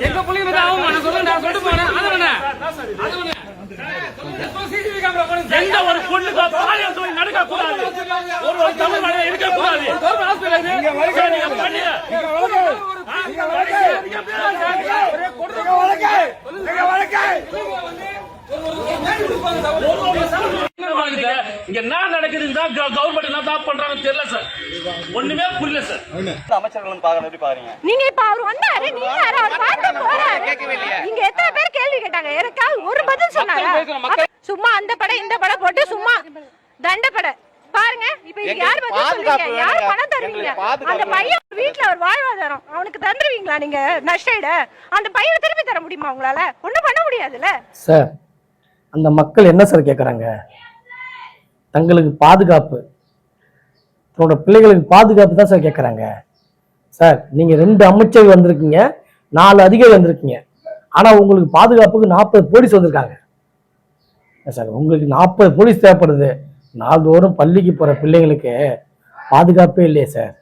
எங்க புள்ளிங்க நான் சொல்லிட்டு போனேன். எந்த ஒரு பொண்ணுக்கு பாலியல் தொழில் நடக்க கூடாது. ஒரு தமிழ் மனிதன் இருக்க கூடாது. இங்க என்ன நடக்குதுன்னா கவர்மெண்ட் என்ன தான் பண்றாங்கன்னு தெரியல சார். ஒண்ணுமே புரியல சார். அமைச்சர்கள் பாக்குறது எப்படி பாருங்க. நீங்க இப்ப அவர் வந்தாரு, நீங்க அவர் பார்த்து போறாரு. இங்க எத்தனை பேர் கேள்வி கேட்டாங்க, எனக்கா ஒரு பதில் சொன்னாங்க. சும்மா அந்த படம் இந்த படம் போட்டு சும்மா தண்டப்பட பாருங்க. இப்ப யார் பதில் சொல்றீங்க, யார் பணம் தருவீங்க? அந்த பையன் வீட்டுல ஒரு வாழ்வாதாரம் அவனுக்கு தந்துருவீங்களா நீங்க நஷ்டஈடு? அந்த பையனை திருப்பி தர முடியுமா உங்களால? ஒண்ணும் பண்ண முடியாதுல்ல சார். அந்த மக்கள் என்ன சார் கேட்குறாங்க? தங்களுக்கு பாதுகாப்பு, தன்னோட பிள்ளைகளுக்கு பாதுகாப்பு தான் சார் கேட்குறாங்க. சார் நீங்கள் 2 அமைச்சர் வந்திருக்கீங்க, 4 அதிகாரி வந்திருக்கீங்க, ஆனால் உங்களுக்கு பாதுகாப்புக்கு 40 போலீஸ் வந்திருக்காங்க சார். உங்களுக்கு 40 போலீஸ் தேவைப்படுது. நாள்தோறும் பள்ளிக்கு போகிற பிள்ளைங்களுக்கு பாதுகாப்பே இல்லையே சார்.